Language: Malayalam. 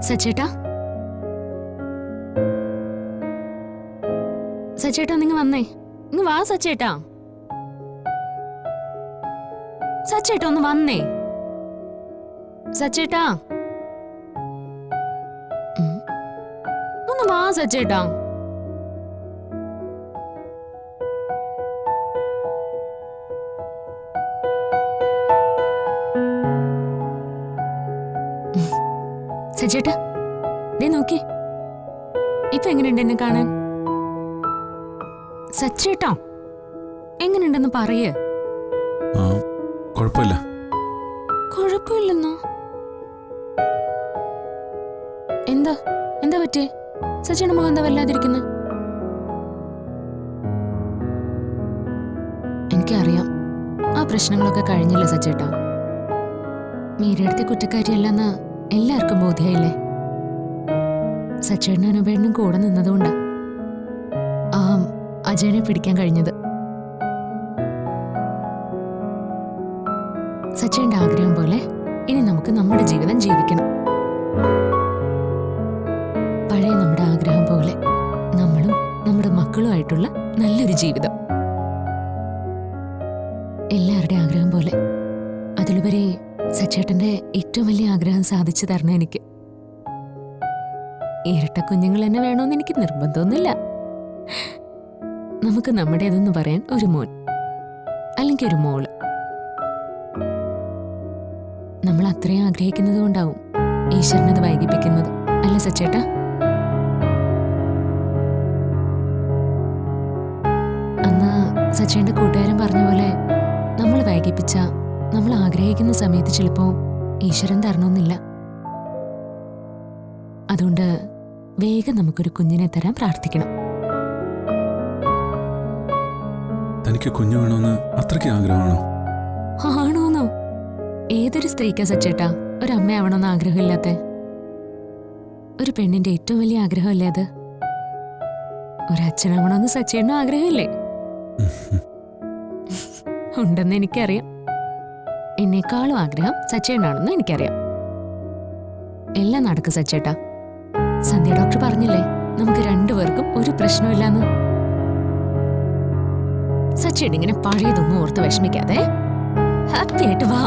സച്ചേട്ടാ, സച്ചേട്ടാ നിങ്ങ വന്നേ. ഇങ്ങ് വാ സച്ചേട്ടാ. സച്ചേട്ടാ ഒന്ന് വന്നേ. സച്ചേട്ടാ ഒന്ന് വാ സച്ചേട്ടാ. സച്ചേട്ടാ ദേ നോക്കി, ഇപ്പൊ എങ്ങനെയുണ്ട് എന്നെ കാണാൻ? സച്ചേട്ടാ എങ്ങനെയുണ്ടെന്ന് പറയേ. കുഴപ്പമില്ല. കുഴപ്പമില്ലെന്നോ? എന്താ എന്താ പറ്റേ? സച്ചേട്ടന്റെ മുഖം എന്താ വല്ലാതിരിക്കുന്നത്? എനിക്കറിയാം ആ പ്രശ്നങ്ങളൊക്കെ കഴിഞ്ഞില്ല സച്ചേട്ടാ. മീരടുത്ത് കുറ്റക്കാരിയല്ലെന്ന് എല്ലാവർക്കും ബോധ്യായില്ലേ? സച്ചേട്ടനും അനുപേട്ടനും കൂടെ നിന്നതുകൊണ്ടാ ആ അജയനെ പിടിക്കാൻ കഴിഞ്ഞത്. സച്ചേട്ടന്റെ ആഗ്രഹം പോലെ ഇനി നമുക്ക് നമ്മുടെ ജീവിതം ജീവിക്കണം. പഴയ നമ്മുടെ ആഗ്രഹം പോലെ നമ്മളും നമ്മുടെ മക്കളുമായിട്ടുള്ള നല്ലൊരു ജീവിതം. എല്ലാവരുടെയും ആഗ്രഹം പോലെ. അതിലുപരി സച്ചേട്ടന്റെ ഏറ്റവും വലിയ ആഗ്രഹം സാധിച്ചു തരണം എനിക്ക്. ഇരട്ട കുഞ്ഞുങ്ങൾ തന്നെ വേണമെന്ന് എനിക്ക് നിർബന്ധമൊന്നുമില്ല. നമുക്ക് നമ്മുടേതെന്ന് പറയാൻ ഒരു മോൻ അല്ലെങ്കിൽ ഒരു മോള്. നമ്മൾ അത്രയും ആഗ്രഹിക്കുന്നത് കൊണ്ടാവും ഈശ്വരനത് വൈകിപ്പിക്കുന്നത്, അല്ല സച്ചേട്ടാ? അന്ന് സച്ചേന്റെ കൂട്ടുകാരൻ പറഞ്ഞ പോലെ നമ്മൾ വൈകിപ്പിച്ച നമ്മൾ ആഗ്രഹിക്കുന്ന സമയത്ത് ചിലപ്പോ ഈശ്വരൻ തരണമെന്നില്ല. അതുകൊണ്ട് വേഗം നമുക്കൊരു കുഞ്ഞിനെ തരാൻ പ്രാർത്ഥിക്കണം. തനിക്ക് കുഞ്ഞു വേണമെന്ന് അത്രയ്ക്ക് ആഗ്രഹമാണോ? ആണോന്നോ? ഏതൊരു സ്ത്രീക്കാ സച്ചേട്ടാ ഒരമ്മയാവണമെന്ന് ആഗ്രഹമില്ലാത്ത? ഒരു പെണ്ണിന്റെ ഏറ്റവും വലിയ ആഗ്രഹമല്ലേ അത്? ഒരച്ഛനാവണമെന്ന് സച്ചേട്ടനും ആഗ്രഹമില്ലേ? ഉണ്ടെന്ന് എനിക്കറിയാം. എന്നെക്കാളും ആഗ്രഹം സച്ചേട്ടനാണെന്ന് എനിക്കറിയാം. എല്ലാം നടക്കും സച്ചേട്ടാ. സന്ധ്യ ഡോക്ടർ പറഞ്ഞില്ലേ നമുക്ക് രണ്ടുപേർക്കും ഒരു പ്രശ്നമില്ലാന്ന്. സച്ചേട്ടൻ ഇങ്ങനെ പഴയതൊന്നും ഓർത്ത് വിഷമിക്കാതെ ഹാപ്പി ആയിട്ട് വാ.